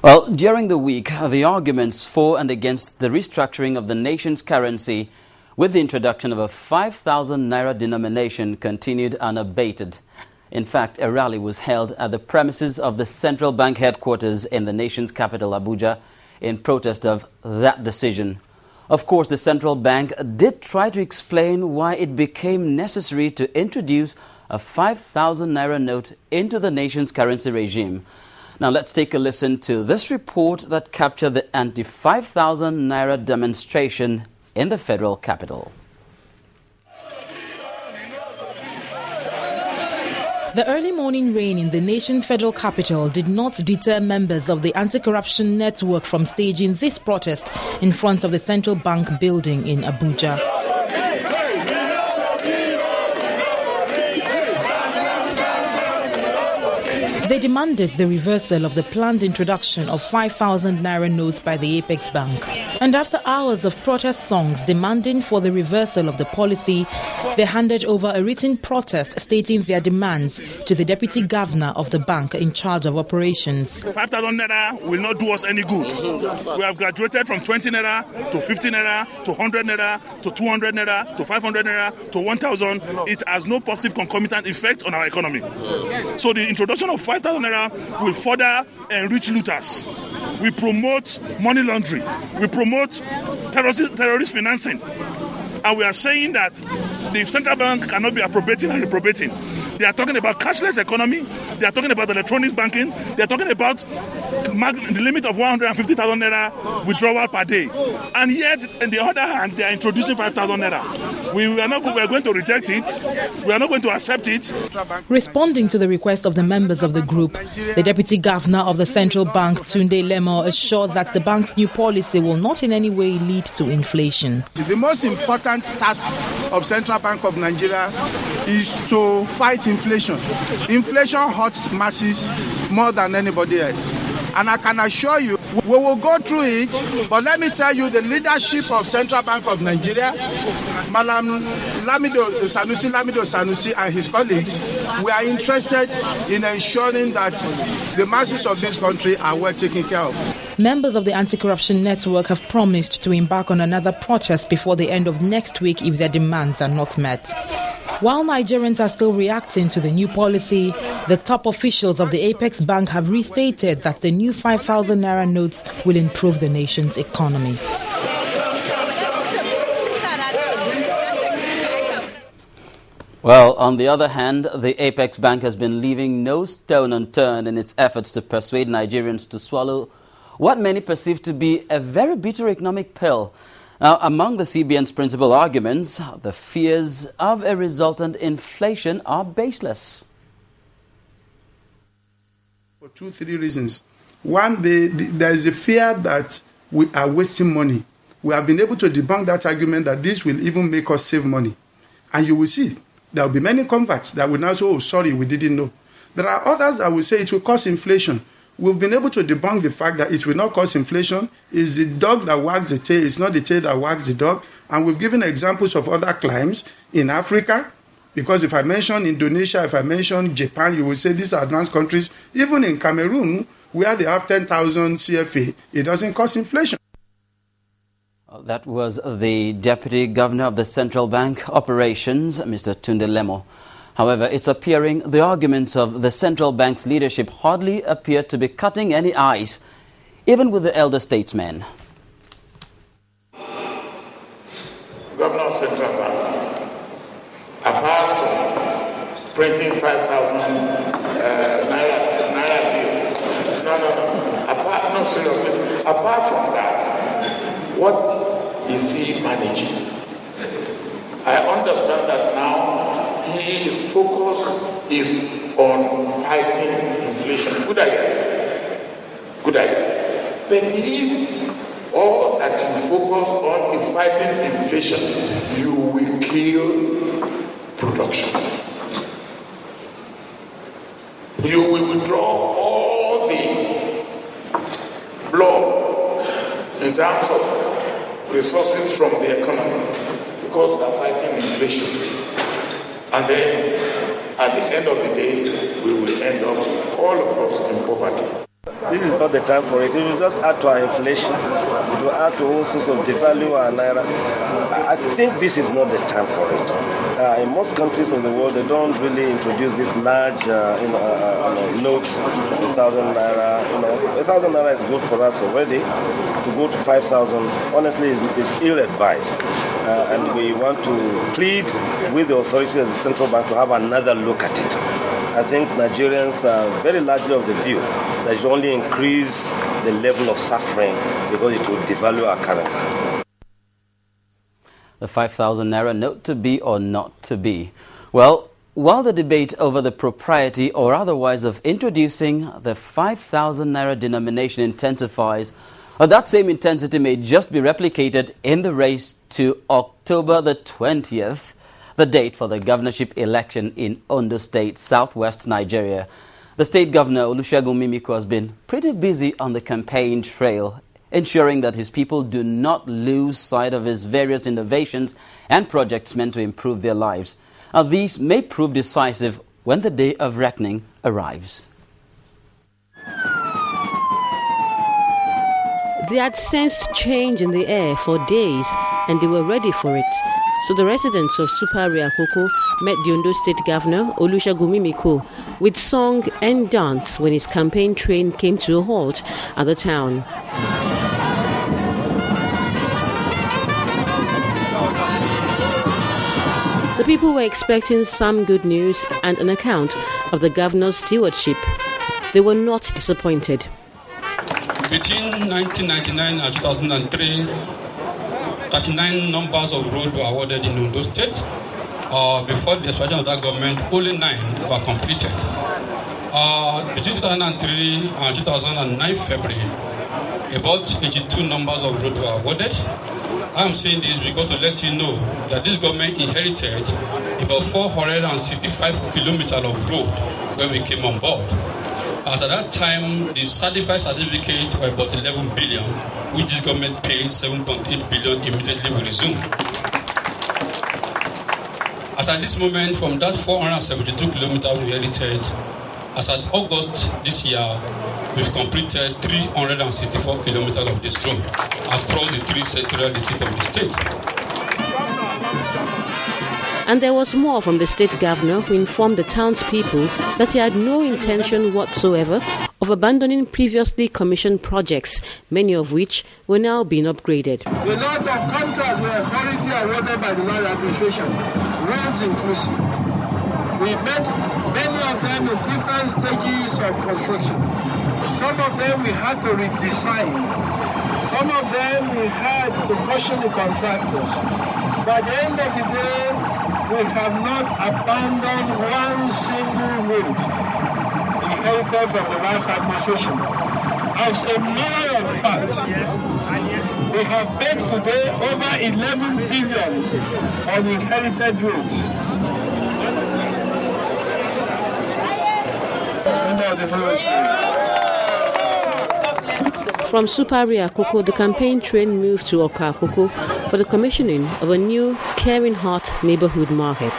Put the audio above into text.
Well, during the week, the arguments for and against the restructuring of the nation's currency with the introduction of a 5,000 naira denomination continued unabated. In fact, a rally was held at the premises of the central bank headquarters in the nation's capital, Abuja, in protest of that decision. Of course, the central bank did try to explain why it became necessary to introduce a 5,000 naira note into the nation's currency regime. Now let's take a listen to this report that captured the anti-5,000 naira demonstration in the federal capital. The early morning rain in the nation's federal capital did not deter members of the anti-corruption network from staging this protest in front of the central bank building in Abuja. They demanded the reversal of the planned introduction of 5,000 naira notes by the Apex Bank. And after hours of protest songs demanding for the reversal of the policy, they handed over a written protest stating their demands to the deputy governor of the bank in charge of operations. 5,000 naira will not do us any good. We have graduated from 20 naira to 50 naira to 100 naira to 200 naira to 500 naira to 1,000. It has no positive concomitant effect on our economy. So the introduction of 5,000 naira will further enrich looters. We promote money laundering. We promote terrorist financing. And we are saying that the central bank cannot be appropriating and reprobating. They are talking about cashless economy. They are talking about electronic banking. They are talking about the limit of 150,000 naira withdrawal per day. And yet, on the other hand, they are introducing 5,000 naira. We are going to reject it. We are not going to accept it. Responding to the request of the members of the group, the deputy governor of the central bank, Tunde Lemo, assured that the bank's new policy will not in any way lead to inflation. The most important task of Central Bank of Nigeria is to fight inflation. Inflation hurts masses more than anybody else. And I can assure you, we will go through it, but let me tell you, the leadership of Central Bank of Nigeria, Madam Lamido Sanusi and his colleagues, we are interested in ensuring that the masses of this country are well taken care of. Members of the anti-corruption network have promised to embark on another protest before the end of next week if their demands are not met. While Nigerians are still reacting to the new policy, the top officials of the Apex Bank have restated that the new 5,000 naira notes will improve the nation's economy. Well, on the other hand, the Apex Bank has been leaving no stone unturned in its efforts to persuade Nigerians to swallow what many perceive to be a very bitter economic pill. Now, among the CBN's principal arguments, the fears of a resultant inflation are baseless. For 2-3 reasons. One, there is a fear that we are wasting money. We have been able to debunk that argument that this will even make us save money. And you will see, there will be many converts that will now say, oh, sorry, we didn't know. There are others that will say it will cause inflation. We've been able to debunk the fact that it will not cause inflation. It's the dog that wags the tail. It's not the tail that wags the dog. And we've given examples of other climes in Africa. Because if I mention Indonesia, if I mention Japan, you will say these are advanced countries. Even in Cameroon, where they have 10,000 CFA, it doesn't cause inflation. That was the Deputy Governor of the Central Bank Operations, Mr. Tunde Lemo. However, it's appearing the arguments of the central bank's leadership hardly appear to be cutting any ice, even with the elder statesmen. Governor of Central Bank, apart from printing 5,000 naira bill, seriously, apart from that, what is he managing? I understand that now his focus is on fighting inflation. Good idea. Good idea. But if all that you focus on is fighting inflation, you will kill production. You will withdraw all the blood in terms of resources from the economy because they are fighting inflation. And then, at the end of the day, we will end up, all of us, in poverty. this is not the time for it. It will just add to our inflation. It will add to all sorts of devalue our naira. I think this is not the time for it. In most countries in the world, they don't really introduce these large notes, 1,000 naira. 1,000 naira is good for us already. To go to 5,000, honestly, is ill-advised. And we want to plead with the authorities as the central bank to have another look at it. I think Nigerians are very largely of the view that it should only increase the level of suffering because it will devalue our currency. The 5,000 naira note to be or not to be? Well, while the debate over the propriety or otherwise of introducing the 5,000 naira denomination intensifies, that same intensity may just be replicated in the race to October the 20th, the date for the governorship election in Ondo State, southwest Nigeria. The state governor, Olusegun Mimiko, has been pretty busy on the campaign trail, ensuring that his people do not lose sight of his various innovations and projects meant to improve their lives. Now, these may prove decisive when the day of reckoning arrives. They had sensed change in the air for days and they were ready for it. So the residents of Supari Akoko met the Ondo State Governor, Olusegun Mimiko, with song and dance when his campaign train came to a halt at the town. The people were expecting some good news and an account of the governor's stewardship. They were not disappointed. Between 1999 and 2003, 39 numbers of roads were awarded in Ondo State. Before the expansion of that government, only 9 were completed. Between 2003 and 2009 February, about 82 numbers of roads were awarded. I am saying this because to let you know that this government inherited about 465 kilometers of road when we came on board. As at that time, the certified certificate were about 11 billion, which this government paid 7.8 billion immediately we resumed. As at this moment, from that 472 kilometers we inherited, as at August this year, we've completed 364 kilometers of this road across the 3 central districts of the state. And there was more from the state governor, who informed the townspeople that he had no intention whatsoever of abandoning previously commissioned projects, many of which were now being upgraded. A lot of contracts were currently awarded by the land administration, roads inclusive. We met many of them in different stages of construction. Some of them we had to redesign. Some of them we had to caution the contractors. By the end of the day, we have not abandoned one single road inherited from the last administration. As a matter of fact, we have paid today over 11 billion on inherited roads. From Supari Akoko, the campaign train moved to Oka Akoko for the commissioning of a new Caring Heart neighborhood market.